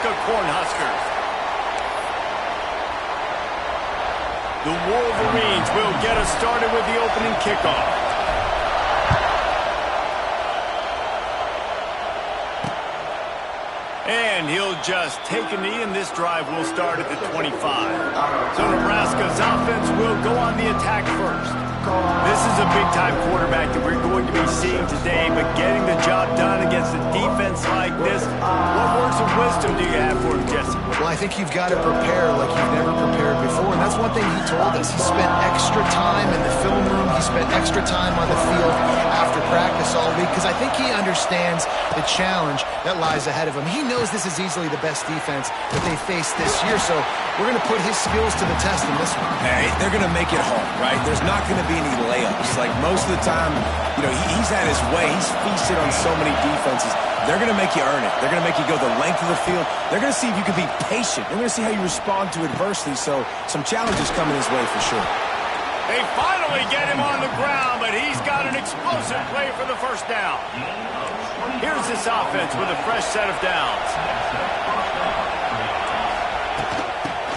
Nebraska Cornhuskers. The Wolverines will get us started with the opening kickoff. And he'll just take a knee, and this drive will start at the 25. So Nebraska's offense will go on the attack first. This is a big-time quarterback that we're going to be seeing today, but getting the job done against a defense like this, what words of wisdom do you have for him, Jesse? Well, I think you've got to prepare like you've never prepared before, and that's one thing he told us. He spent extra time in the film room. He spent extra time on the field after practice all week, because I think he understands the challenge that lies ahead of him. He knows this is easily the best defense that they face this year, so we're going to put his skills to the test in this one. Hey, they're going to make it hard, right? There's not going to be any layups. Like, most of the time, you know, he's had his way. He's feasted on so many defenses. They're going to make you earn it. They're going to make you go the length of the field. They're going to see if you can be patient. They're going to see how you respond to adversity, so some challenges coming his way for sure. They finally get him on the ground, but he's got an explosive play for the first down. Here's this offense with a fresh set of downs.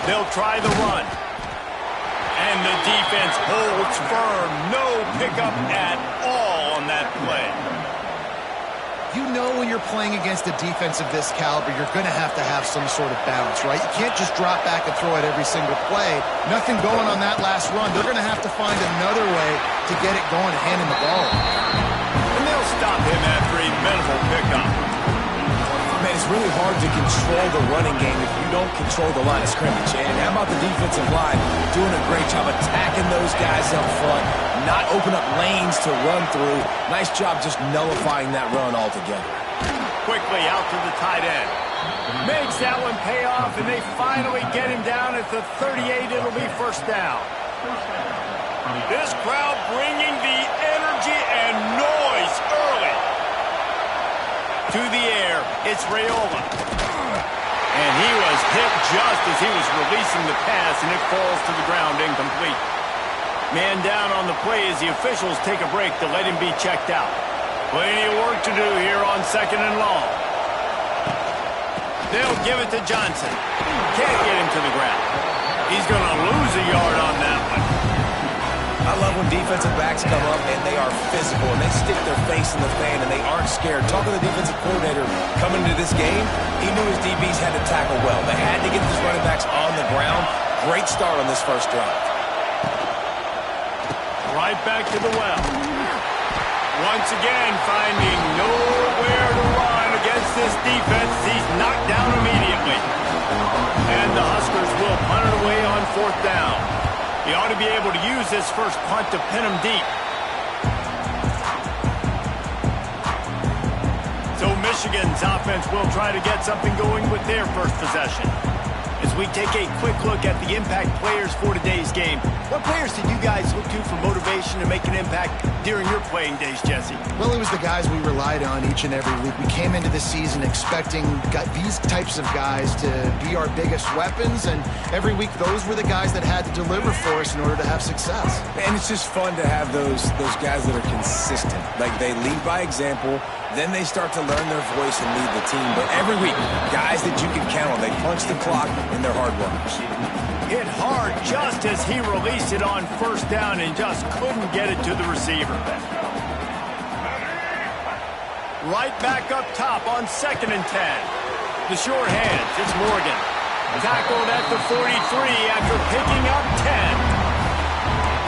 They'll try the run. And the defense holds firm. No pickup at all on that play. You know when you're playing against a defense of this caliber, you're going to have some sort of balance, right? You can't just drop back and throw it every single play. Nothing going on that last run. They're going to have to find another way to get it going and hand him the ball. And they'll stop him after a minimal pickup. Man, it's really hard to control the running game if you don't control the line of scrimmage. And how about the defensive line doing a great job attacking those guys up front, not open up lanes to run through. Nice job just nullifying that run altogether. Quickly out to the tight end. Makes that one pay off, and they finally get him down at the 38. It'll be first down. This crowd bringing the energy and noise early. To the air, it's Raiola. And he was hit just as he was releasing the pass, and it falls to the ground incomplete. Man down on the play as the officials take a break to let him be checked out. Plenty of work to do here on second and long. They'll give it to Johnson. Can't get him to the ground. He's going to lose a yard on that one. I love when defensive backs come up and they are physical and they stick their face in the fan and they aren't scared. Talking to the defensive coordinator coming into this game, he knew his DBs had to tackle well. They had to get these running backs on the ground. Great start on this first drive. Right back to the well. Once again, finding nowhere to run against this defense. He's knocked down immediately. And the Huskers will punt it away on fourth down. He ought to be able to use this first punt to pin him deep. So Michigan's offense will try to get something going with their first possession. As we take a quick look at the impact players for today's game, what players did you guys look to for motivation to make an impact during your playing days, Jesse? Well, it was the guys we relied on each and every week. We came into the season expecting these types of guys to be our biggest weapons, and every week those were the guys that had to deliver for us in order to have success. And it's just fun to have those guys that are consistent. Like, they lead by example, then they start to learn their voice and lead the team. But every week, guys that you can count on, they punch the clock and they're hard workers. Hit hard just as he released it on first down and just couldn't get it to the receiver. Right back up top on 2nd and 10. The short hands, it's Morgan. Tackled at the 43 after picking up 10.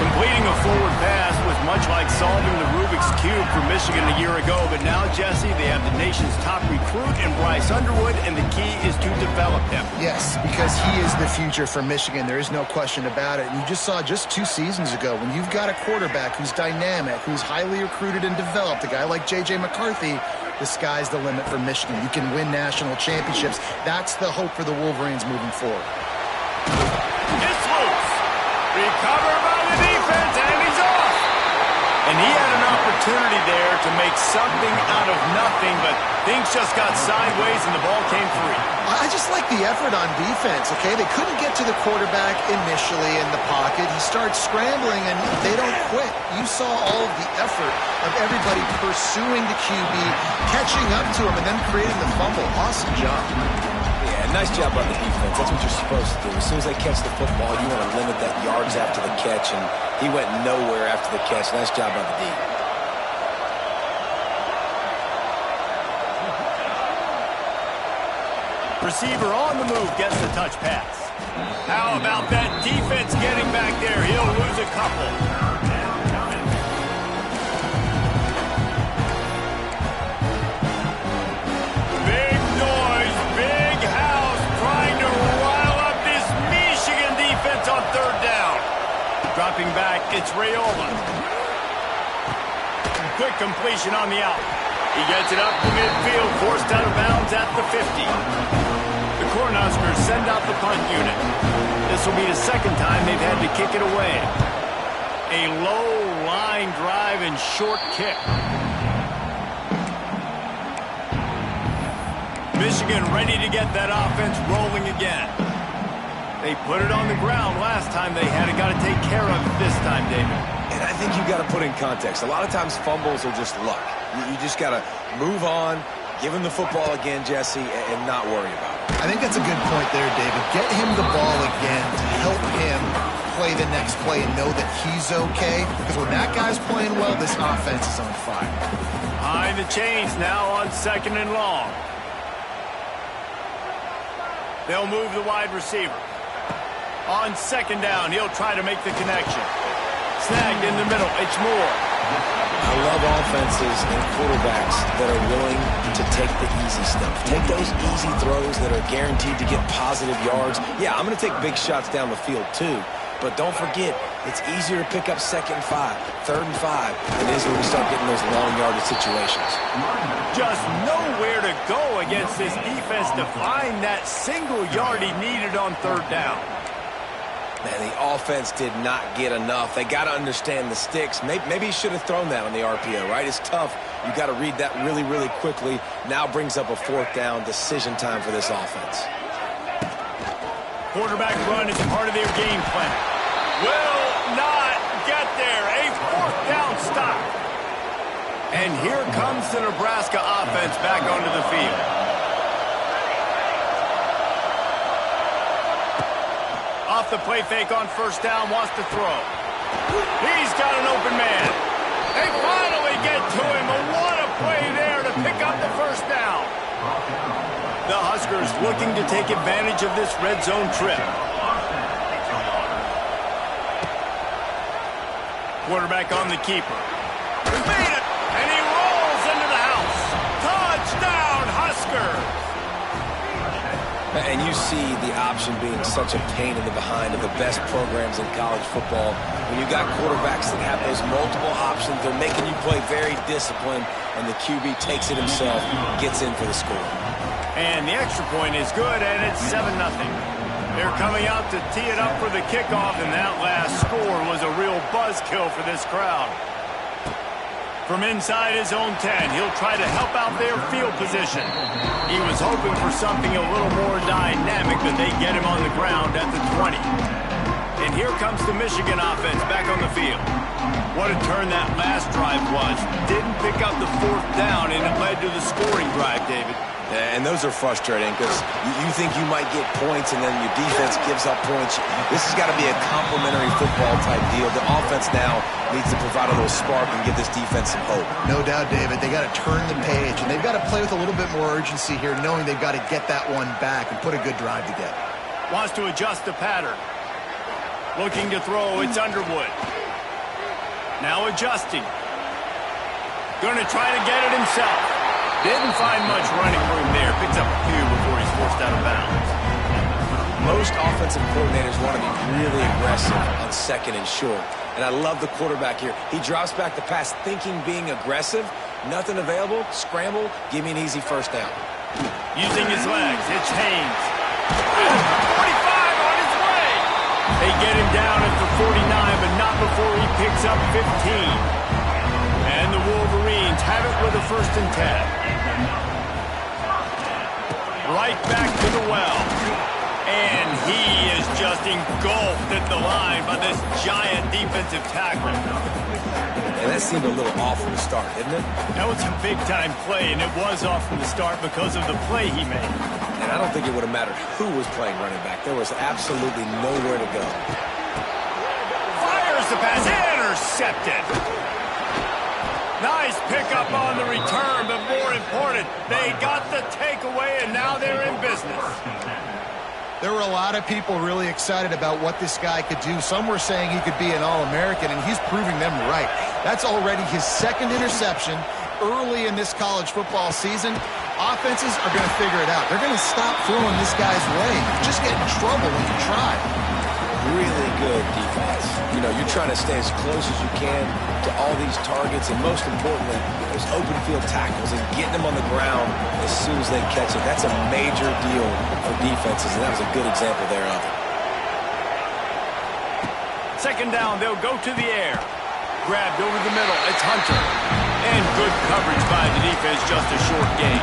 Completing a forward pass was much like solving the Rubik's Cube for Michigan a year ago, but now, Jesse, they have the nation's top recruit in Bryce Underwood, and the key is to develop him. Yes, because he is the future for Michigan. There is no question about it. And you just saw just 2 seasons ago, when you've got a quarterback who's dynamic, who's highly recruited and developed, a guy like J.J. McCarthy, the sky's the limit for Michigan. You can win national championships. That's the hope for the Wolverines moving forward. It's loose. Recovered by the defense, and he's off. And he had an opportunity there to make something out of nothing, but things just got sideways and the ball came free. I just like the effort on defense, okay? They couldn't get to the quarterback initially in the pocket. He starts scrambling, and they don't quit. You saw all of the effort of everybody pursuing the QB, catching up to him, and then creating the fumble. Awesome job. Yeah, nice job by the defense. That's what you're supposed to do. As soon as they catch the football, you want to limit that yards after the catch, and he went nowhere after the catch. Nice job by the D. Receiver on the move gets the touch pass. How about that defense getting back there? He'll lose a couple. Big noise, big house trying to rile up this Michigan defense on third down. Dropping back, it's Raiola. Quick completion on the out. He gets it up to midfield, forced out of bounds at the 50. The Cornhuskers send out the punt unit. This will be the second time they've had to kick it away. A low line drive and short kick. Michigan ready to get that offense rolling again. They put it on the ground last time they had it. Got to take care of it this time, David. And I think you've got to put in context. A lot of times fumbles are just luck. You just got to move on, give him the football again, Jesse, and not worry about it. I think that's a good point there, David. Get him the ball again to help him play the next play and know that he's okay. Because when that guy's playing well, this offense is on fire. Behind the chains now on 2nd and long. They'll move the wide receiver. On 2nd down, he'll try to make the connection. Snagged in the middle. It's Moore. I love offenses and quarterbacks that are willing to take the easy stuff. Take those easy throws that are guaranteed to get positive yards. Yeah, I'm going to take big shots down the field too, but don't forget, it's easier to pick up 2nd and 5, 3rd and 5 than it is when we start getting those long yardage situations. Just nowhere to go against this defense to find that single yard he needed on 3rd down. Man, the offense did not get enough. They got to understand the sticks. Maybe he should have thrown that on the RPO, right? It's tough. You got to read that really, really quickly. Now brings up a 4th down decision time for this offense. Quarterback run is part of their game plan. Will not get there. A 4th down stop. And here comes the Nebraska offense back onto the field. Off the play fake on 1st down, wants to throw. He's got an open man. They finally get to him. What a play there to pick up the 1st down. The Huskers looking to take advantage of this red zone trip. Quarterback on the keeper. Made it, and he rolls into the house. Touchdown, Huskers. And you see the option being such a pain in the behind of the best programs in college football. When you got quarterbacks that have those multiple options, they're making you play very disciplined, and the QB takes it himself, gets in for the score. And the extra point is good, and it's 7-0. They're coming out to tee it up for the kickoff, and that last score was a real buzzkill for this crowd. From inside his own 10, he'll try to help out their field position. He was hoping for something a little more dynamic, but they get him on the ground at the 20. And here comes the Michigan offense back on the field. What a turn that last drive was. Didn't pick up the 4th down, and it led to the scoring drive, David. And those are frustrating because you think you might get points and then your defense gives up points. This has got to be a complementary football type deal. The offense now needs to provide a little spark and give this defense some hope. No doubt, David. They got to turn the page, and they've got to play with a little bit more urgency here, knowing they've got to get that one back and put a good drive together. Wants to adjust the pattern. Looking to throw, it's Underwood. Now adjusting. Going to try to get it himself. Didn't find much running room there. Picks up a few before he's forced out of bounds. Most offensive coordinators want to be really aggressive on 2nd and short. And I love the quarterback here. He drops back the pass thinking being aggressive. Nothing available. Scramble. Give me an easy 1st down. Using his legs. It's Haynes. 45 on his way. They get him down at the 49, but not before he picks up 15. And the Wolverines have it with a 1st and 10. Right back to the well. And he is just engulfed at the line by this giant defensive tackle. And that seemed a little off from the start, didn't it? That was a big-time play, and it was off from the start because of the play he made. and I don't think it would have mattered who was playing running back. There was absolutely nowhere to go. Fires the pass, intercepted. Nice pickup on the return, but more important, they got the takeaway, and now they're in business. There were a lot of people really excited about what this guy could do. Some were saying he could be an All-American, and he's proving them right. That's already his second interception early in this college football season. Offenses are going to figure it out. They're going to stop throwing this guy's way. You just get in trouble when you try. Really good defense. You know, you're trying to stay as close as you can to all these targets, and most importantly, those open field tackles and getting them on the ground as soon as they catch it. That's a major deal for defenses, and that was a good example there of it. Second down, they'll go to the air. Grabbed over the middle, it's Hunter. And good coverage by the defense, just a short gain.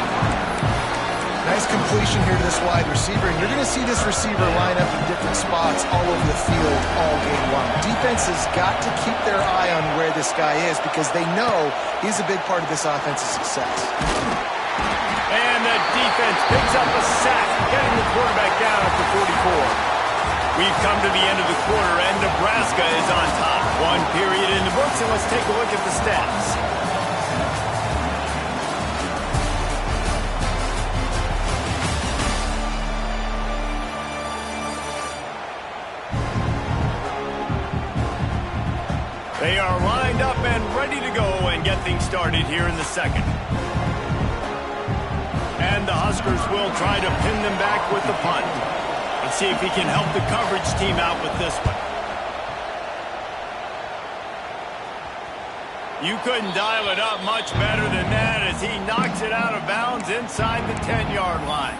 Nice completion here to this wide receiver, and you're going to see this receiver line up in different spots all over the field all game long. Defense has got to keep their eye on where this guy is because they know he's a big part of this offense's success. And the defense picks up a sack, getting the quarterback down at the 44. We've come to the end of the quarter, and Nebraska is on top. One period in the books, and let's take a look at the stats. They are lined up and ready to go and get things started here in the second. And the Huskers will try to pin them back with the punt. Let's see if he can help the coverage team out with this one. You couldn't dial it up much better than that as he knocks it out of bounds inside the 10-yard line.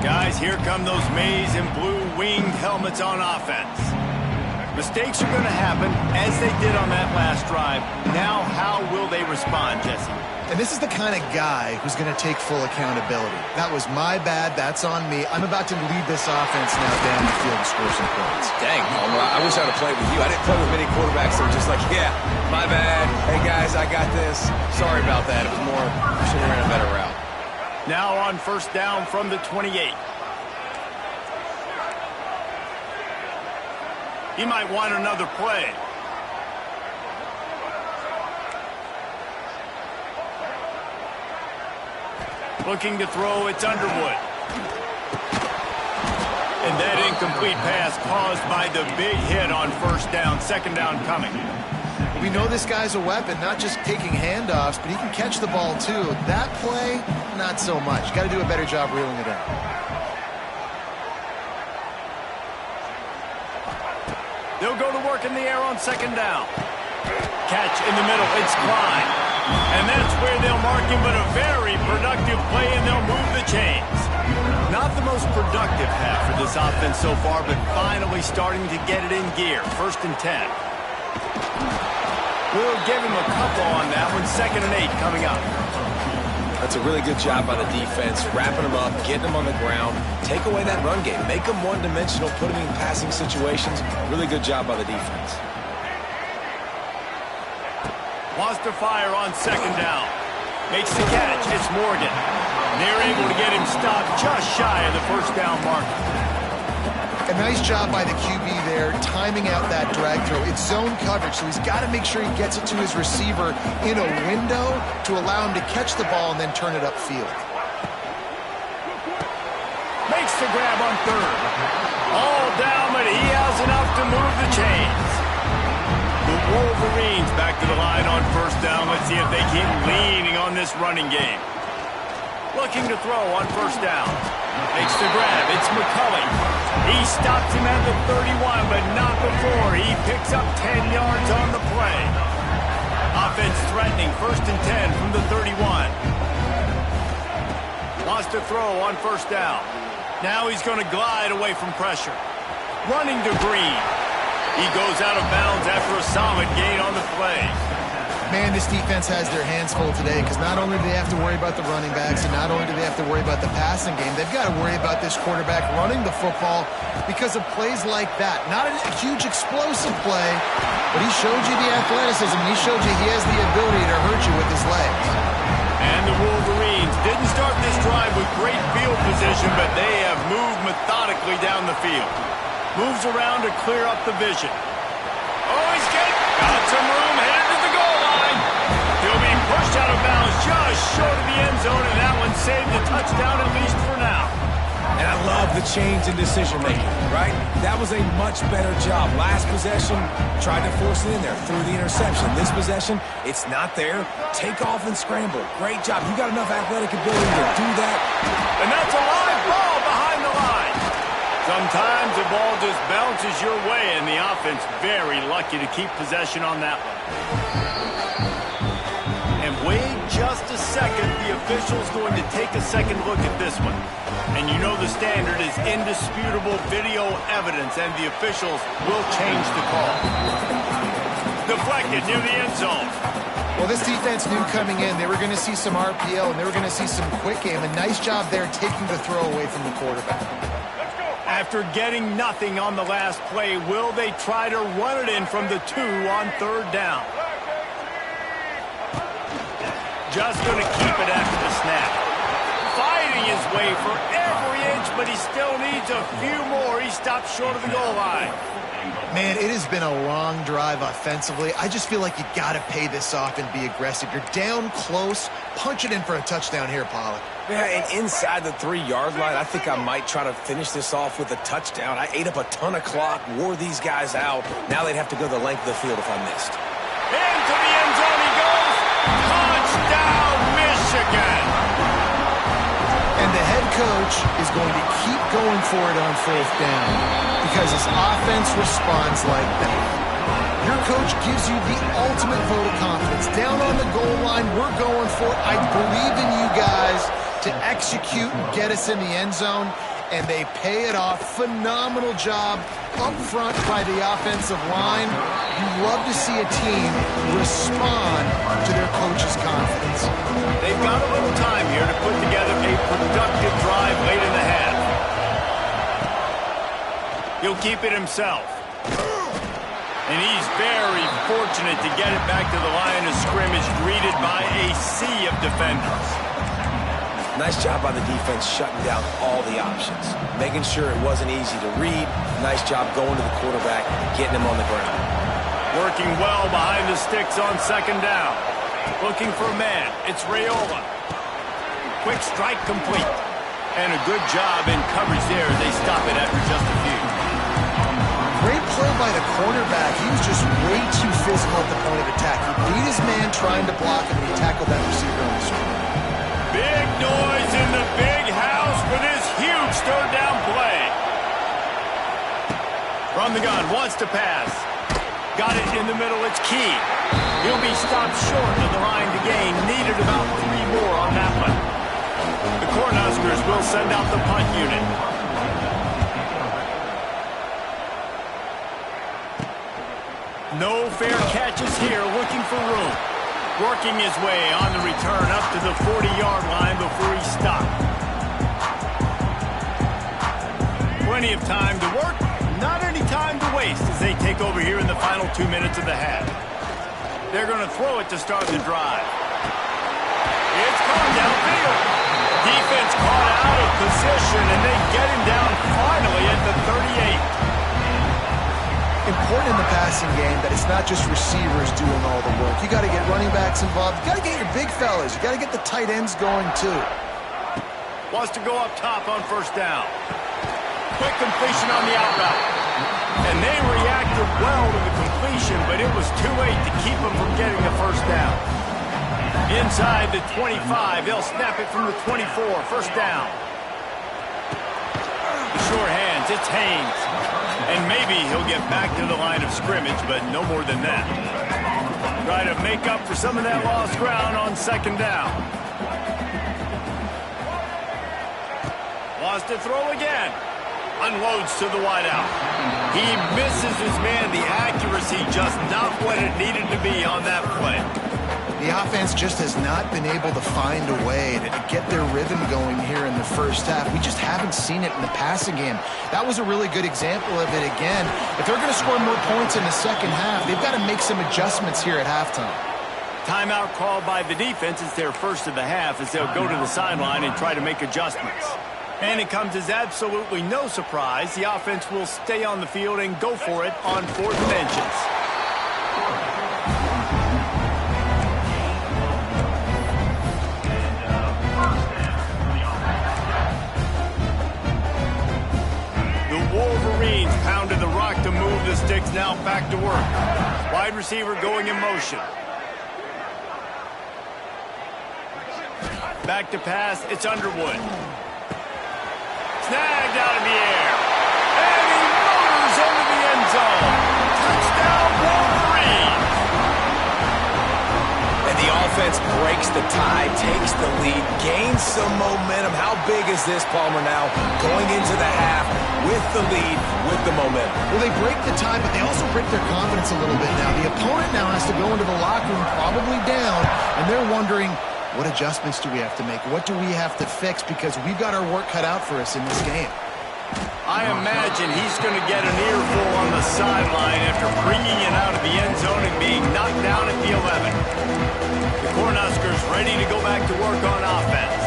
Guys, here come those maize and blue winged helmets on offense. Mistakes are going to happen, as they did on that last drive. Now, how will they respond, Jesse? And this is the kind of guy who's going to take full accountability. That was my bad. That's on me. I'm about to lead this offense now down the field and score some points. Dang, Palmer, I wish I would have played with you. I didn't play with many quarterbacks that were just like, yeah, my bad. Hey, guys, I got this. Sorry about that. It was more, should have ran a better route. Now on first down from the 28. He might want another play. Looking to throw, it's Underwood. And that incomplete pass caused by the big hit on first down. Second down coming. We know this guy's a weapon, not just taking handoffs, but he can catch the ball too. That play, not so much. Got to do a better job reeling it in. They'll go to work in the air on second down. Catch in the middle, it's Klein. And that's where they'll mark him, but a very productive play, and they'll move the chains. Not the most productive half for this offense so far, but finally starting to get it in gear. First and 10. We'll give him a couple on that one. Second and 8 coming up. That's a really good job by the defense, wrapping them up, getting them on the ground, take away that run game, make them one-dimensional, put them in passing situations. Really good job by the defense. Wants to fire on second down. Makes the catch. It's Morgan. They're able to get him stopped just shy of the first down mark. A nice job by the QB there, timing out that drag throw. It's zone coverage, so he's got to make sure he gets it to his receiver in a window to allow him to catch the ball and then turn it upfield. Makes the grab on third. All down, but he has enough to move the chains. The Wolverines back to the line on first down. Let's see if they keep leaning on this running game. Looking to throw on first down. Makes the grab. It's McCulley. He stops him at the 31, but not before. He picks up 10 yards on the play. Offense threatening. First and 10 from the 31. Wants to throw on first down. Now he's going to glide away from pressure. Running to Green. He goes out of bounds after a solid gain on the play. Man, this defense has their hands full today because not only do they have to worry about the running backs and not only do they have to worry about the passing game, they've got to worry about this quarterback running the football because of plays like that. Not a huge explosive play, but he showed you the athleticism. He showed you he has the ability to hurt you with his legs. And the Wolverines did didn't start this drive with great field position, but they have moved methodically down the field. Moves around to clear up the vision. Oh, he's got some room, headed to the goal line. He'll be pushed out of bounds just short of the end zone, and that one saved a touchdown at least for now. And I love the change in decision-making, right? That was a much better job. Last possession, tried to force it in there, threw the interception. This possession, it's not there. Take off and scramble. Great job. You got enough athletic ability to do that. And that's a live ball behind the line. Sometimes the ball just bounces your way, and the offense very lucky to keep possession on that one. And wait just a second. The official's going to take a second look at this one. And you know the standard is indisputable video evidence, and the officials will change the call. Deflected near the end zone. Well, this defense knew coming in they were going to see some RPO and they were going to see some quick game. A nice job there taking the throw away from the quarterback. After getting nothing on the last play, will they try to run it in from the 2 on third down? Just going to keep it after the snap. Fighting his way for every inch, but he still needs a few more. He stopped short of the goal line. Man, it has been a long drive offensively. I just feel like you got to pay this off and be aggressive. You're down close. Punch it in for a touchdown here, Pollack. Yeah, and inside the 3-yard line, I think I might try to finish this off with a touchdown. I ate up a ton of clock, wore these guys out. Now they'd have to go the length of the field if I missed. Into the end zone he goes. Touchdown, Michigan. And the head coach is going to keep going for it on fourth down because his offense responds like that. Your coach gives you the ultimate vote of confidence. Down on the goal line, we're going for it. I believe in you guys to execute and get us in the end zone, and they pay it off. Phenomenal job up front by the offensive line. You love to see a team respond to their coach's confidence. They've got a little time here to put together a productive drive late in the half. He'll keep it himself. And he's very fortunate to get it back to the line of scrimmage, greeted by a sea of defenders. Nice job by the defense shutting down all the options, making sure it wasn't easy to read. Nice job going to the quarterback, getting him on the ground. Working well behind the sticks on second down. Looking for a man. It's Raiola. Quick strike complete. And a good job in coverage there. They stop it after just a few. Great play by the cornerback. He was just way too physical at the point of attack. He beat his man trying to block him, and he tackled that receiver on the screen. Big noise in the big house for this huge third down play. From the gun, wants to pass. Got it in the middle, it's Key. He'll be stopped short of the line to gain. Needed about 3 more on that one. The Cornhuskers will send out the punt unit. No fair catches here, looking for room. Working his way on the return up to the 40-yard line before he stopped. Plenty of time to work, not any time to waste as they take over here in the final 2 minutes of the half. They're going to throw it to start the drive. It's caught downfield. Defense caught out of position, and they get him down finally at the 38. Important in the passing game that it's not just receivers doing all the work. You got to get running backs involved. You got to get your big fellas. You got to get the tight ends going too. Wants to go up top on first down. Quick completion on the out route. And they reacted well to the completion, but it was too late to keep them from getting the first down. Inside the 25, they'll snap it from the 24. First down. The short hands, it's Haynes. And maybe he'll get back to the line of scrimmage, but no more than that. Try to make up for some of that lost ground on second down. Wants to throw again. Unloads to the wideout. He misses his man. The accuracy just not what it needed to be on that play. The offense just has not been able to find a way to get their rhythm going here in the first half. We just haven't seen it in the passing game. That was a really good example of it again. If they're going to score more points in the second half, they've got to make some adjustments here at halftime. Timeout called by the defense. It's their first of the half as they'll go to the sideline and try to make adjustments. And it comes as absolutely no surprise. The offense will stay on the field and go for it on 4th and inches. The Wolverines pounded the rock to move the sticks, now back to work. Wide receiver going in motion. Back to pass, it's Underwood. Snagged out of the air. And he motors into the end zone. Touchdown, Wolverines. And the offense breaks the tie, takes the lead, gains some momentum. How big is this, Palmer, now? Going into the half with the lead, with the momentum. Well, they break the tie, but they also break their confidence a little bit now. The opponent now has to go into the locker room probably down, and they're wondering, what adjustments do we have to make? What do we have to fix? Because we've got our work cut out for us in this game. I imagine he's going to get an earful on the sideline after bringing it out of the end zone and being knocked down at the 11. The Cornhuskers ready to go back to work on offense.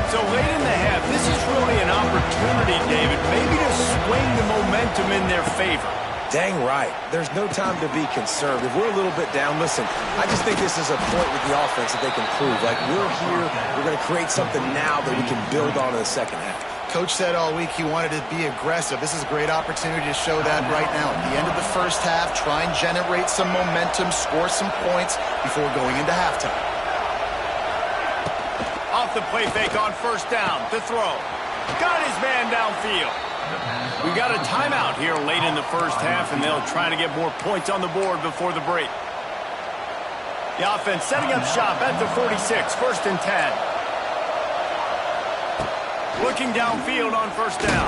So late in the half, this is really an opportunity, David, maybe to swing the momentum in their favor. Dang right. There's no time to be concerned. If we're a little bit down, listen, I just think this is a point with the offense that they can prove. Like, we're here, we're going to create something now that we can build on in the second half. Coach said all week he wanted to be aggressive. This is a great opportunity to show that right now. At the end of the first half, try and generate some momentum, score some points before going into halftime. Off the play fake on first down, to throw. Got his man downfield. We got a timeout here late in the first half, and they'll try to get more points on the board before the break. The offense setting up shop at the 46, 1st and 10. Looking downfield on first down.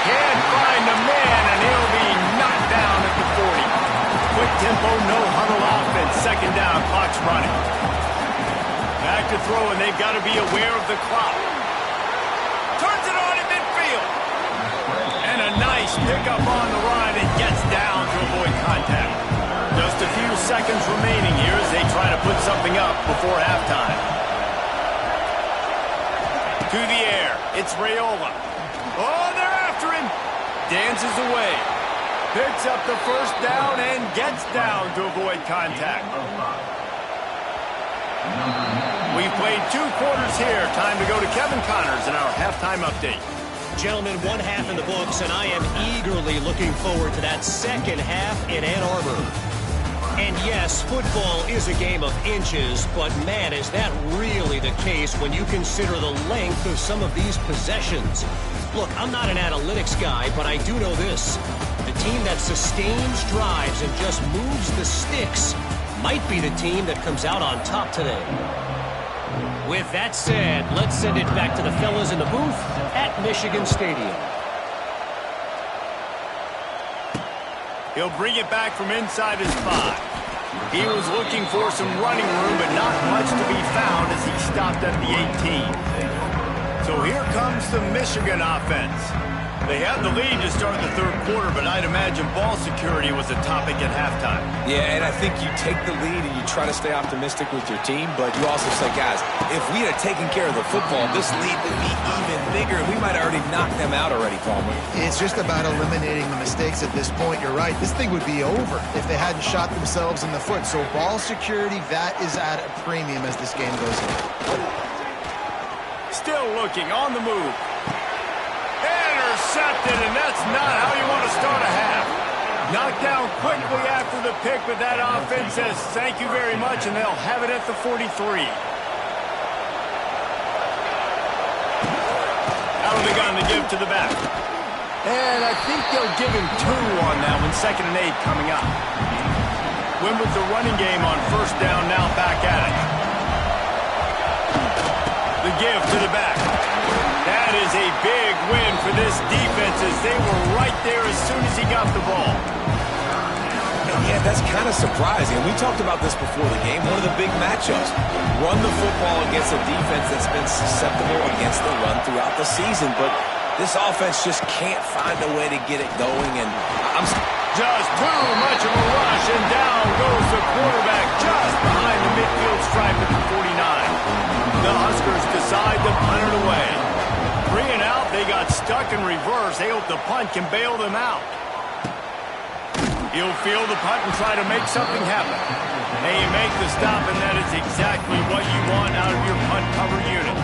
Can't find a man, and he'll be knocked down at the 40. Quick tempo, no huddle offense. Second down, clock's running. Back to throw, and they've got to be aware of the clock. Turns it on in midfield. And a nice pickup on the run and gets down to avoid contact. Just a few seconds remaining here as they try to put something up before halftime. To the air, it's Raiola. Oh, they're after him. Dances away. Picks up the first down and gets down to avoid contact. We've played 2 quarters here. Time to go to Kevin Connors in our halftime update. Gentlemen, 1 half in the books, and I am eagerly looking forward to that second half in Ann Arbor. And yes, football is a game of inches, but man, is that really the case when you consider the length of some of these possessions. Look, I'm not an analytics guy, but I do know this. The team that sustains drives and just moves the sticks might be the team that comes out on top today. With that said, let's send it back to the fellas in the booth at Michigan Stadium. He'll bring it back from inside his 5. He was looking for some running room, but not much to be found as he stopped at the 18. So here comes the Michigan offense. They had the lead to start the 3rd quarter, but I'd imagine ball security was a topic at halftime. Yeah, and I think you take the lead and you try to stay optimistic with your team, but you also say, guys, if we had taken care of the football, this lead would be even bigger. We might have already knocked them out already, Palmer. It's just about eliminating the mistakes at this point. You're right. This thing would be over if they hadn't shot themselves in the foot. So ball security, that is at a premium as this game goes on. Still looking on the move. Intercepted, and that's not how you want to start a half. Knocked down quickly after the pick, but that offense says thank you very much, and they'll have it at the 43. Out of the gun to give to the back. And I think they'll give him 2 on that one, 2nd and 8 coming up. Win with the running game on first down, now back at it. The give to the back. That is a big win for this defense as they were right there as soon as he got the ball. And yeah, that's kind of surprising. We talked about this before the game. One of the big matchups. Run the football against a defense that's been susceptible against the run throughout the season. But This offense just can't find a way to get it going, and I'm just too much of a rush, and down goes the quarterback just behind the midfield stripe at the 49. The Huskers decide to punt it away. 3 and out, they got stuck in reverse. They hope the punt can bail them out. He'll field the punt and try to make something happen. And you make the stop, and that is exactly what you want out of your punt cover unit.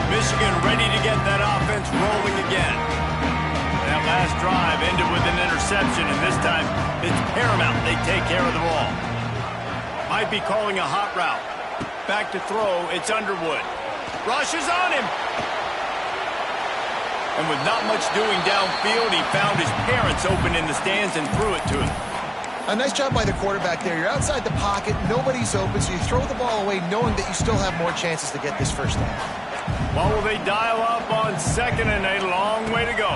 Michigan ready to get that offense rolling again. That last drive ended with an interception, and this time it's paramount they take care of the ball. Might be calling a hot route. Back to throw, it's Underwood. Rush is on him. And with not much doing downfield, he found his parents open in the stands and threw it to him. A nice job by the quarterback there. You're outside the pocket, nobody's open, so you throw the ball away knowing that you still have more chances to get this first down. Well, will they dial up on 2nd and a long way to go?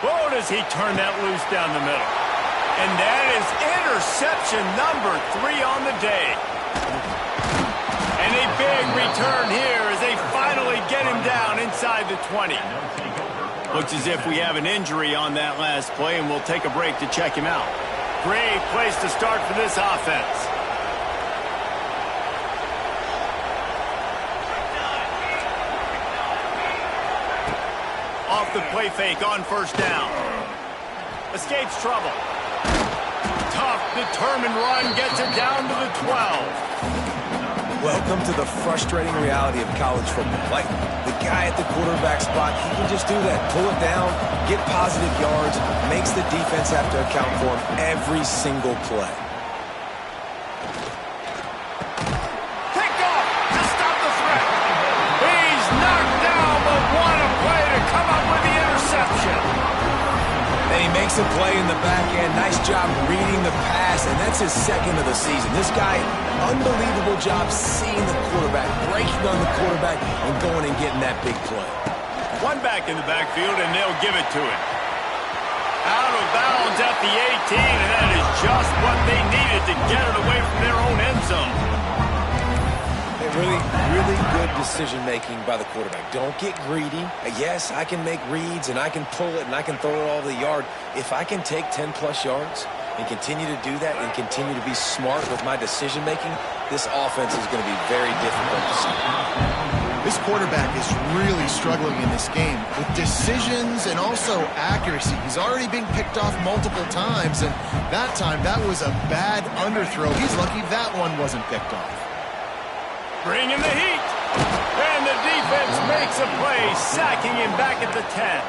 Oh, does he turn that loose down the middle? And that is interception number 3 on the day. And a big return here as they finally get him down inside the 20. Looks as if we have an injury on that last play, and we'll take a break to check him out. Great place to start for this offense. Off the play fake on 1st down. Escapes trouble. Tough, determined run gets it down to the 12. Welcome to the frustrating reality of college football. Like, the guy at the quarterback spot, he can just do that. Pull it down, get positive yards, makes the defense have to account for him every single play. Pick off to stop the threat. He's knocked down, but what a play to come up with the interception. And he makes a play in the back end. Nice job reading the pass, and that's his 2nd of the season. This guy, unbelievable job seeing the quarterback, breaking on the quarterback, and going and getting that big play. One back in the backfield, and they'll give it to him. Out of bounds at the 18, and that is just what they needed to get it away from their own end zone. Really good decision-making by the quarterback. Don't get greedy. Yes, I can make reads, and I can pull it, and I can throw it all the yard. If I can take 10-plus yards and continue to do that and continue to be smart with my decision-making, this offense is going to be very difficult to see. This quarterback is really struggling in this game with decisions and also accuracy. He's already been picked off multiple times, and that time, that was a bad underthrow. He's lucky that one wasn't picked off. Bringing the heat. And the defense makes a play, sacking him back at the 10.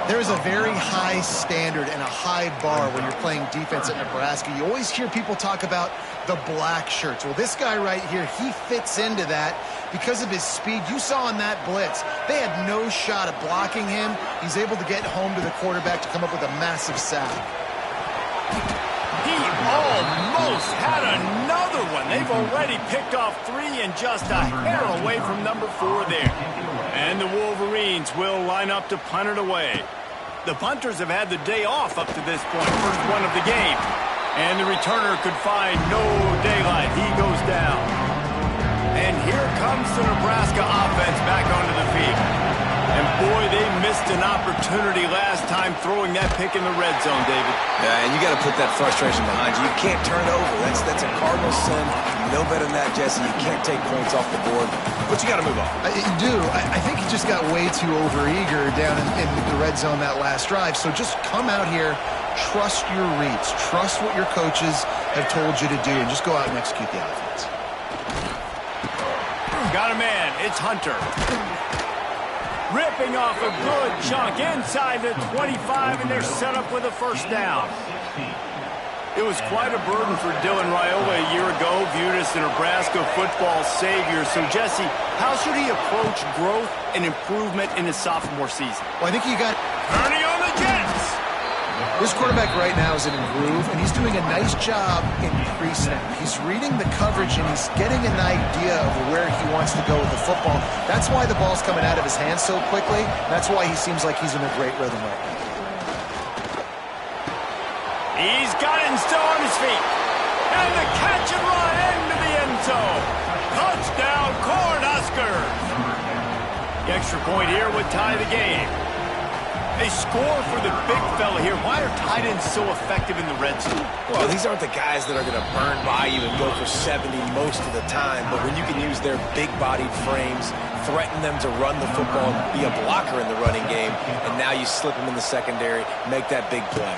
There is a very high standard and a high bar when you're playing defense at Nebraska. You always hear people talk about the black shirts. Well, this guy right here, he fits into that because of his speed. You saw in that blitz, they had no shot at blocking him. He's able to get home to the quarterback to come up with a massive sack. He almost had another one. They've already picked off 3 and just a hair away from number 4 there. And the Wolverines will line up to punt it away. The punters have had the day off up to this point, first one of the game. And the returner could find no daylight. He goes down. And here comes the Nebraska offense back onto the field. And boy, they missed an opportunity last time throwing that pick in the red zone, David. Yeah, and you got to put that frustration behind you. You can't turn it over. That's a cardinal sin. You know better than that, Jesse. You can't take points off the board, but you got to move on. You do. I think he just got way too overeager down in the red zone that last drive. So just come out here, trust your reads, trust what your coaches have told you to do, and just go out and execute the offense. Got a man. It's Hunter. Ripping off a good chunk inside the 25, and they're set up with a first down. It was quite a burden for Dylan Raiola a year ago, viewed as the Nebraska football savior. So, Jesse, how should he approach growth and improvement in his sophomore season? Well, I think you got Ernie on the Jets. This quarterback right now is in a groove, and he's doing a nice job in pre-snap. He's reading the coverage, and he's getting an idea of where he wants to go with the football. That's why the ball's coming out of his hands so quickly. That's why he seems like he's in a great rhythm right now. He's got it and still on his feet. And the catch and run into the end zone. Touchdown, Cornhuskers. Extra point here would tie the game. They score for the big fella here. Why are tight ends so effective in the red zone? Well, these aren't the guys that are going to burn by you and go for 70 most of the time, but when you can use their big-bodied frames, threaten them to run the football, be a blocker in the running game, and now you slip them in the secondary, make that big play.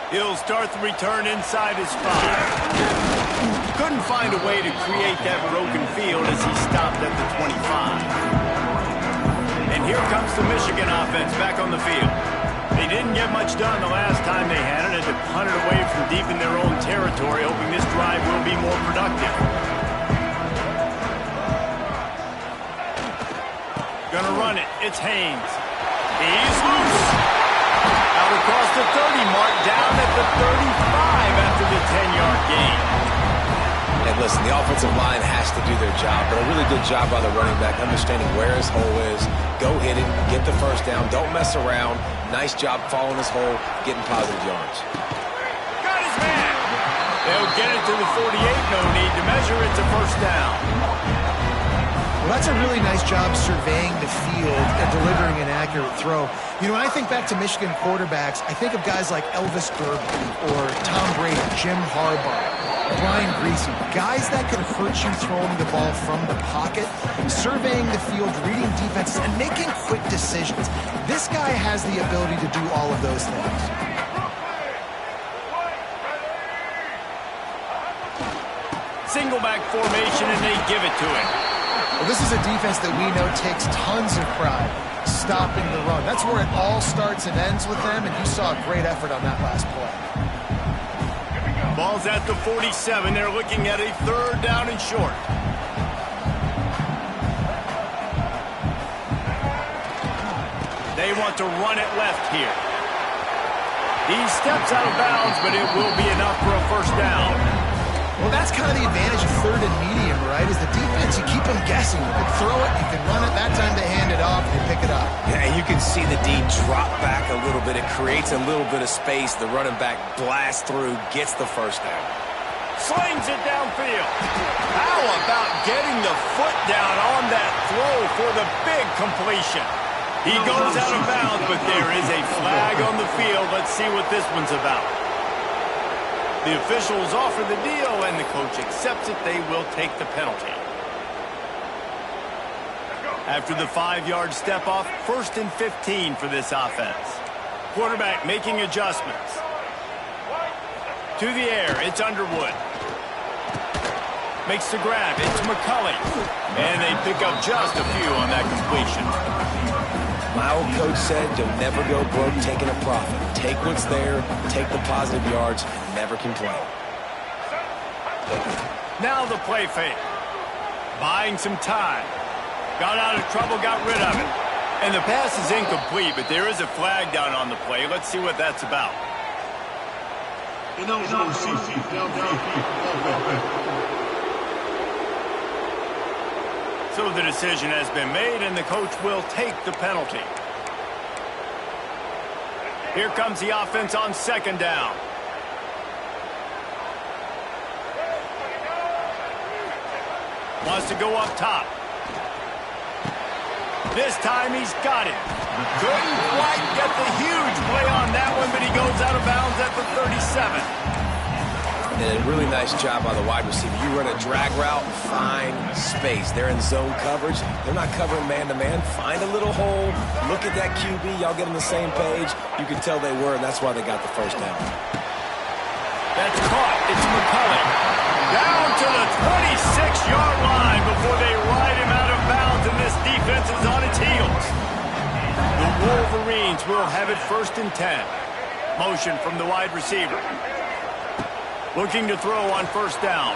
He'll start the return inside his 5. Couldn't find a way to create that broken field as he stopped at the 25. And here comes the Michigan offense back on the field. They didn't get much done the last time they had it, and to punt it away from deep in their own territory, hoping this drive will be more productive. Gonna run it. It's Haynes. He's loose. Out across the 30 mark, down at the 35 after the 10-yard gain. And listen, the offensive line has to do their job, but a really good job by the running back, understanding where his hole is. Go hit it, get the first down, don't mess around. Nice job following his hole, getting positive yards. Got his man. They'll get it to the 48, no need to measure. It's a first down. Well, that's a really nice job surveying the field and delivering an accurate throw. You know, when I think back to Michigan quarterbacks, I think of guys like Elvis Burbank or Tom Brady, Jim Harbaugh, Brian Griese, guys that could hurt you throwing the ball from the pocket, surveying the field, reading defenses, and making quick decisions. This guy has the ability to do all of those things. Single back formation, and they give it to him. Well, this is a defense that we know takes tons of pride stopping the run. That's where it all starts and ends with them, and you saw a great effort on that last play. Ball's at the 47. They're looking at a 3rd down and short. They want to run it left here. He steps out of bounds, but it will be enough for a first down. Well, that's kind of the advantage of 3rd and medium, right? Is the defense, you keep them guessing. You can throw it, you can run it. That time they hand it off, and they pick it up. Yeah, and you can see the D drop back a little bit. It creates a little bit of space. The running back blasts through, gets the first down. Slings it downfield. How about getting the foot down on that throw for the big completion? He goes out of bounds, but there is a flag on the field. Let's see what this one's about. The officials offer the deal, and the coach accepts it. They will take the penalty. After the 5-yard step-off, 1st and 15 for this offense. Quarterback making adjustments. To the air, it's Underwood. Makes the grab, it's McCulley. And they pick up just a few on that completion. My old coach said, you'll never go broke taking a profit. Take what's there, take the positive yards, and never complain. Now the play fake. Buying some time. Got out of trouble, got rid of it. And the pass is incomplete, but there is a flag down on the play. Let's see what that's about. So the decision has been made, and the coach will take the penalty. Here comes the offense on 2nd down. Wants to go up top. This time he's got it. Couldn't quite get the huge play on that one, but he goes out of bounds at the 37. And a really nice job by the wide receiver. You run a drag route, find space. They're in zone coverage. They're not covering man-to-man. Find a little hole. Look at that QB. Y'all get on the same page. You can tell they were, and that's why they got the first down. That's caught. It's McCulley. Down to the 26-yard line before they ride him out of bounds, and this defense is on its heels. The Wolverines will have it 1st and 10. Motion from the wide receiver. Looking to throw on 1st down.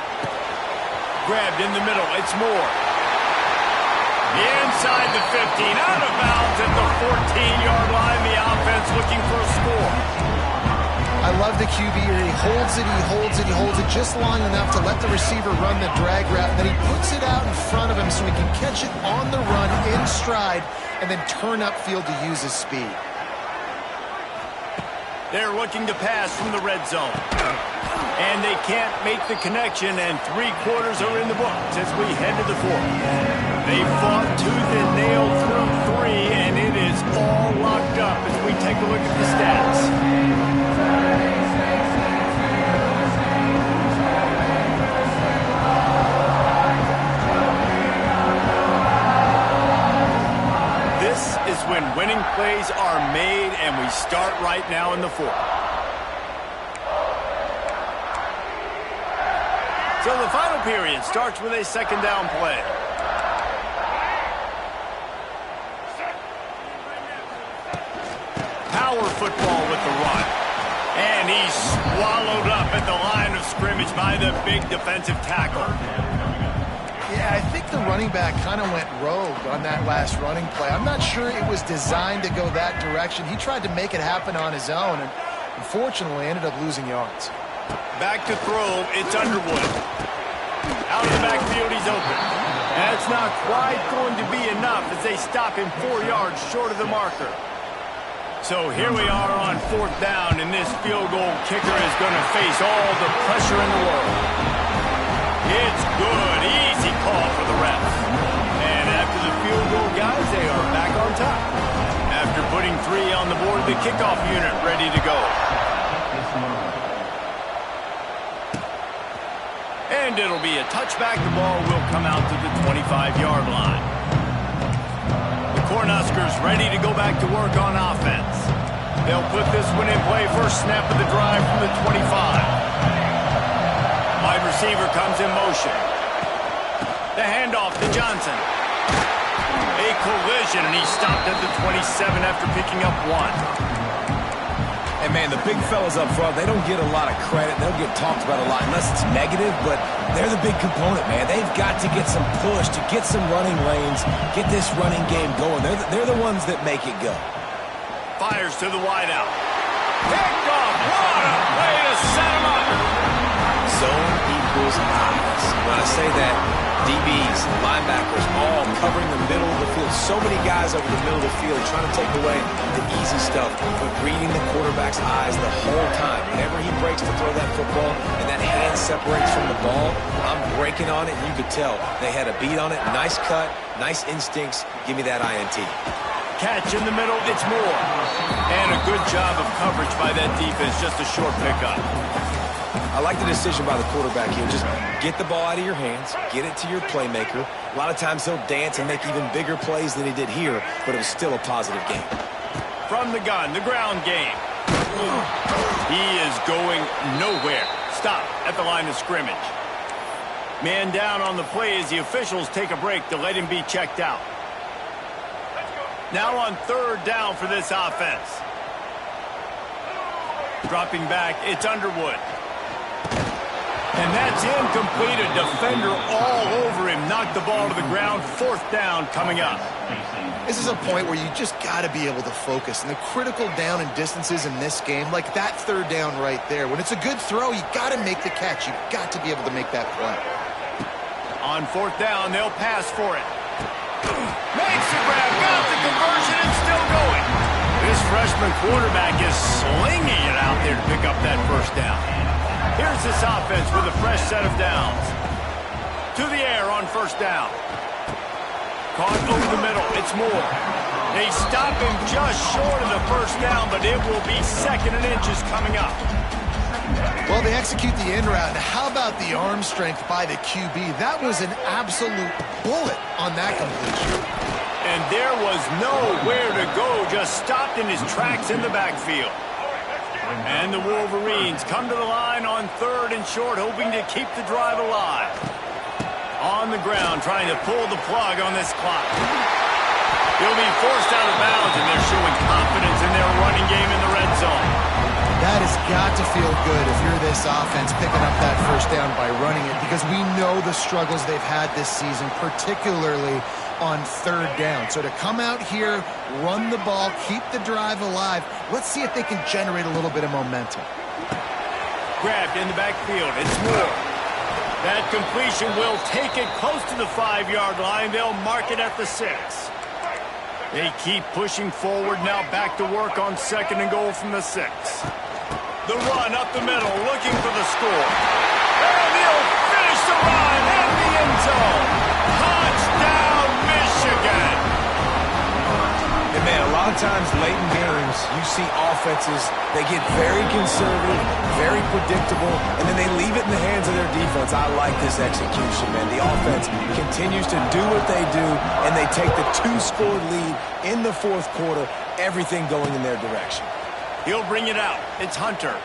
Grabbed in the middle. It's Moore. Inside the 15. Out of bounds at the 14-yard line. The offense looking for a score. I love the QB here. He holds it, he holds it, he holds it just long enough to let the receiver run the drag route. And then he puts it out in front of him so he can catch it on the run in stride and then turn upfield to use his speed. They're looking to pass from the red zone. And they can't make the connection, and 3 quarters are in the books as we head to the 4th. They fought tooth and nail through is when winning plays are made, and we start right now in the fourth. So the final period starts with a second down play. Power football with the run. And he's swallowed up at the line of scrimmage by the big defensive tackle. Yeah, I think the running back kind of went rogue on that last running play. I'm not sure it was designed to go that direction. He tried to make it happen on his own, and unfortunately ended up losing yards. Back to throw, it's Underwood. Out of the backfield, he's open. That's not quite going to be enough as they stop him 4 yards short of the marker. So here we are on fourth down, and this field goal kicker is going to face all the pressure in the world. It's good, easy call for the refs. And after the field goal, guys, they are back on top. After putting 3 on the board, the kickoff unit ready to go. And it'll be a touchback. The ball will come out to the 25-yard line. The Cornhuskers ready to go back to work on offense. They'll put this one in play. First snap of the drive from the 25. Wide receiver comes in motion. The handoff to Johnson. A collision, and he stopped at the 27 after picking up 1. And, man, the big fellas up front, they don't get a lot of credit. They don't get talked about a lot unless it's negative, but they're the big component, man. They've got to get some push, to get some running lanes, get this running game going. They're the ones that make it go. Fires to the wideout. Picked off. What a way to set him up. Zone equals eyes. When I say that, DBs, linebackers, all covering the middle of the field. So many guys over the middle of the field trying to take away the easy stuff, but reading the quarterback's eyes the whole time. Whenever he breaks to throw that football and that hand separates from the ball, I'm breaking on it, and you could tell they had a beat on it. Nice cut, nice instincts. Give me that INT. Catch in the middle, it's Moore. And a good job of coverage by that defense, just a short pickup. I like the decision by the quarterback here. Just get the ball out of your hands, get it to your playmaker. A lot of times he'll dance and make even bigger plays than he did here, but it was still a positive game. From the gun, the ground game. He is going nowhere. Stop at the line of scrimmage. Man down on the play as the officials take a break to let him be checked out. Now on third down for this offense. Dropping back, it's Underwood. And that's incomplete. A defender all over him. Knocked the ball to the ground. Fourth down coming up. This is a point where you just got to be able to focus. And the critical down and distances in this game, like that third down right there, when it's a good throw, you got to make the catch. You've got to be able to make that play. On fourth down, they'll pass for it. Makes the grab, got the conversion, and still going. This freshman quarterback is slinging it out there to pick up that first down. Here's this offense with a fresh set of downs. To the air on first down. Caught over the middle. It's Moore. They stop him just short of the first down, but it will be second and inches coming up. Well, they execute the in route. Now, how about the arm strength by the QB? That was an absolute bullet on that completion. And there was nowhere to go. Just stopped in his tracks in the backfield. And the Wolverines come to the line on third and short, hoping to keep the drive alive. On the ground, trying to pull the plug on this clock. He'll be forced out of bounds, and they're showing confidence in their running game in the red zone. That has got to feel good if you're this offense picking up that first down by running it, because we know the struggles they've had this season, particularly on third down. So to come out here, run the ball, keep the drive alive, let's see if they can generate a little bit of momentum. Grabbed in the backfield, it's Moore. That completion will take it close to the 5-yard line. They'll mark it at the 6. They keep pushing forward, now back to work on second and goal from the 6. The run up the middle, looking for the score. And he'll finish the run in the end zone. Touchdown, Michigan! And man, a lot lot of times late in games, you see offenses, they get very conservative, very predictable, and then they leave it in the hands of their defense. I like this execution, man. The offense continues to do what they do, and they take the 2-score lead in the fourth quarter, everything going in their direction. He'll bring it out. It's Hunter.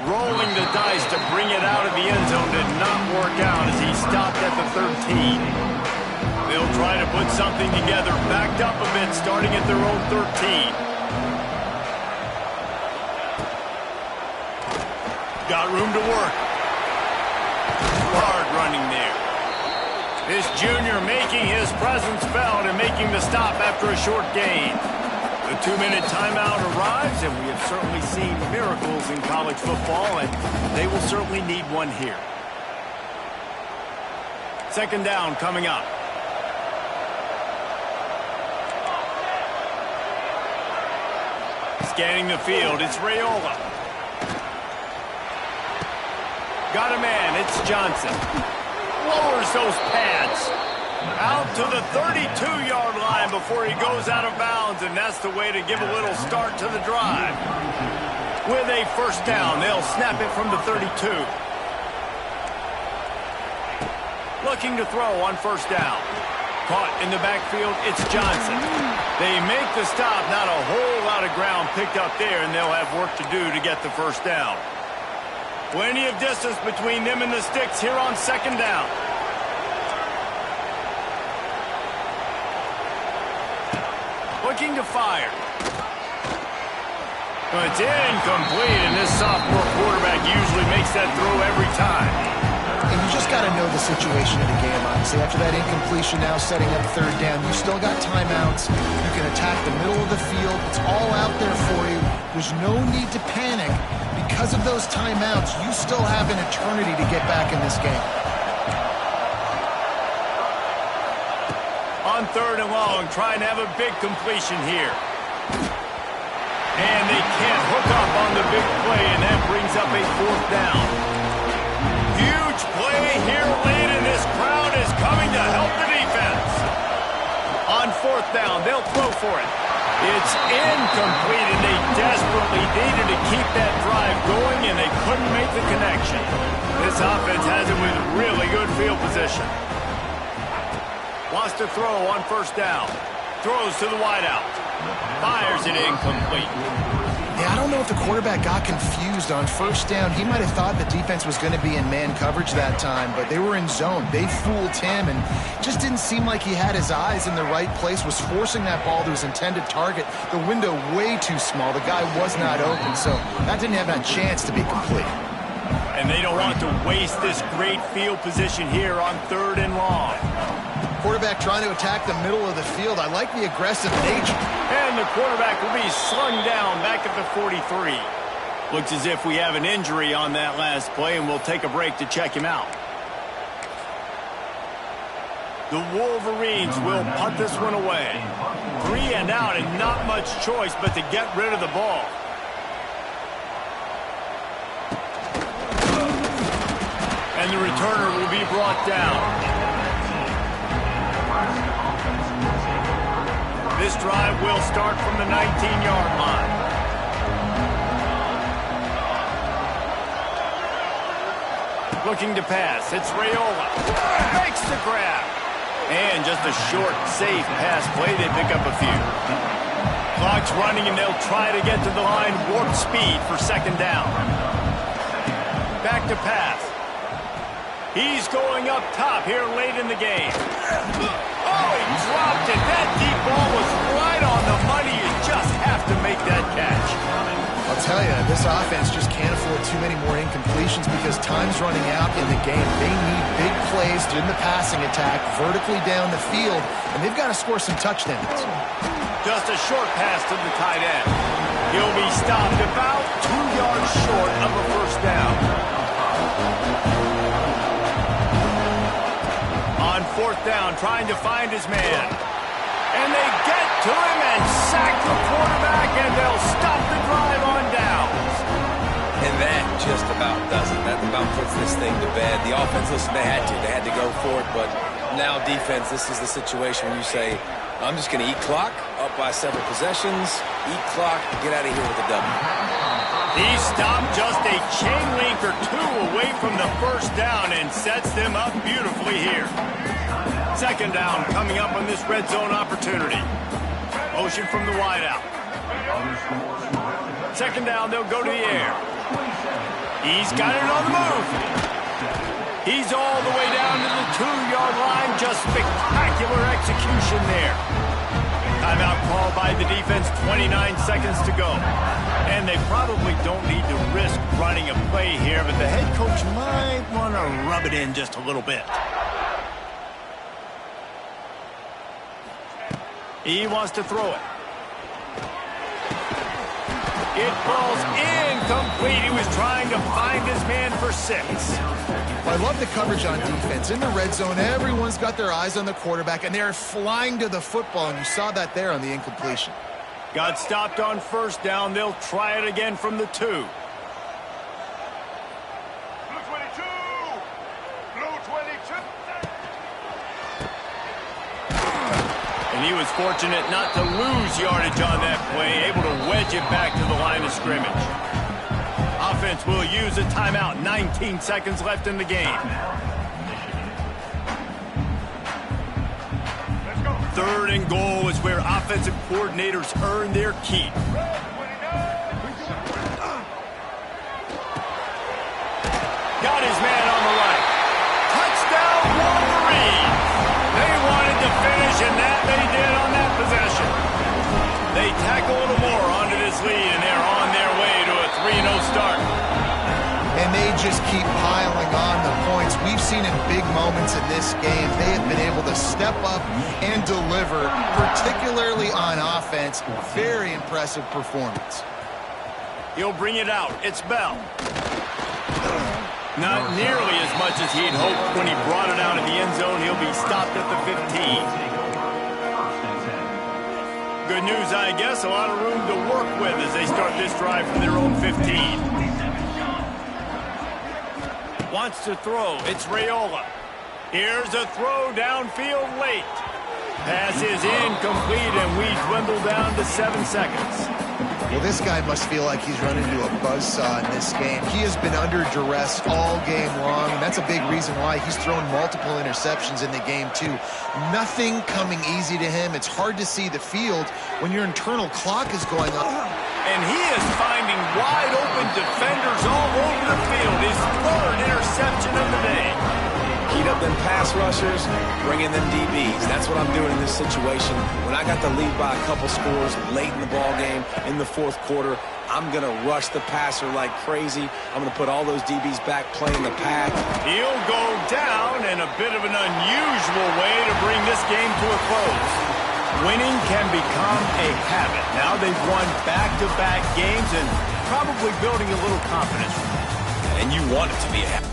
Rolling the dice to bring it out of the end zone did not work out as he stopped at the 13. They'll try to put something together, backed up a bit, starting at their own 13. Got room to work. Hard running there. This junior making his presence felt and making the stop after a short gain. The 2-minute timeout arrives, and we have certainly seen miracles in college football, and they will certainly need one here. Second down coming up. Scanning the field, it's Raiola. Got a man, it's Johnson. Lowers those pads. Out to the 32-yard line before he goes out of bounds, and that's the way to give a little start to the drive. With a first down, they'll snap it from the 32. Looking to throw on first down. Caught in the backfield, it's Johnson. They make the stop, not a whole lot of ground picked up there, and they'll have work to do to get the first down. Plenty of distance between them and the sticks here on second down. Looking to fire. Well, it's incomplete, and this sophomore quarterback usually makes that throw every time. And you just got to know the situation of the game, honestly. After that incompletion, now setting up third down, you still got timeouts. You can attack the middle of the field. It's all out there for you. There's no need to panic. Because of those timeouts, you still have an eternity to get back in this game. On third and long, trying to have a big completion here. And they can't hook up on the big play, and that brings up a fourth down. Huge play here late, and this crowd is coming to help the defense. On fourth down, they'll throw for it. It's incomplete, and they desperately needed to keep that drive going, and they couldn't make the connection. This offense has it with really good field position. Wants to throw on first down. Throws to the wideout. Fires it incomplete. Yeah, I don't know if the quarterback got confused on first down. He might have thought the defense was going to be in man coverage that time, but they were in zone. They fooled him, and just didn't seem like he had his eyes in the right place, was forcing that ball to his intended target. The window way too small. The guy was not open, so that didn't have that chance to be complete. And they don't want to waste this great field position here on third and long. Quarterback trying to attack the middle of the field. I like the aggressive nature. And the quarterback will be slung down back at the 43. Looks as if we have an injury on that last play, and we'll take a break to check him out. The Wolverines will punt this one away. 3 and out, and not much choice but to get rid of the ball. And the returner will be brought down. This drive will start from the 19-yard line. Looking to pass. It's Raiola. Makes the grab. And just a short, safe pass play. They pick up a few. Clock's running, and they'll try to get to the line. Warp speed for second down. Back to pass. He's going up top here late in the game. Oh, he dropped it. That deep ball was right on the money. You just have to make that catch. I'll tell you, this offense just can't afford too many more incompletions because time's running out in the game. They need big plays in the passing attack, vertically down the field, and they've got to score some touchdowns. Just a short pass to the tight end. He'll be stopped about 2 yards short of a first down. On fourth down, trying to find his man. And they get to him and sack the quarterback, and they'll stop the drive on downs. And that just about does it. That about puts this thing to bed. The offense, listen, they had to go for it, but now defense, this is the situation where you say, I'm just going to eat clock, up by several possessions, eat clock, get out of here with a W. He stopped just a chain link or two away from the first down and sets them up beautifully here. Second down coming up on this red zone opportunity. Motion from the wideout. Second down, they'll go to the air. He's got it on the move. He's all the way down to the 2-yard line. Just spectacular execution there. Timeout called by the defense, 29 seconds to go. And they probably don't need to risk running a play here, but the head coach might want to rub it in just a little bit. He wants to throw it. It falls incomplete. He was trying to find his man for 6. Well, I love the coverage on defense. In the red zone, everyone's got their eyes on the quarterback, and they're flying to the football, and you saw that there on the incompletion. Got stopped on first down. They'll try it again from the 2. Blue 22! Blue 22! And he was fortunate not to lose yardage on that play, able to wedge it back to the line of scrimmage. Offense will use a timeout. 19 seconds left in the game. Third and goal is where offensive coordinators earn their keep. Got his man on the right. Touchdown, Wolverine! They wanted to finish, and that they did on that possession. They tack a little more onto this lead, and they're on their way to a 3-0 start. And they just keep piling on the points. We've seen in big moments in this game, they have been able to step up and deliver, particularly on offense. Very impressive performance. He'll bring it out. It's Bell. Not nearly as much as he'd hoped when he brought it out of the end zone. He'll be stopped at the 15. Good news, I guess. A lot of room to work with as they start this drive from their own 15. Wants to throw. It's Raiola. Here's a throw downfield late. Pass is incomplete, and we dwindle down to 7 seconds. Well, this guy must feel like he's run into a buzzsaw in this game. He has been under duress all game long, and that's a big reason why he's thrown multiple interceptions in the game, too. Nothing coming easy to him. It's hard to see the field when your internal clock is going up. And he is finding wide-open defenders all over the field. His third interception of the day. Heat up them pass rushers, bring in them DBs. That's what I'm doing in this situation. When I got the lead by a couple scores late in the ball game, in the fourth quarter, I'm going to rush the passer like crazy. I'm going to put all those DBs back playing the pack. He'll go down in a bit of an unusual way to bring this game to a close. Winning can become a habit. Now they've won back-to-back games and probably building a little confidence. And you want it to be a habit.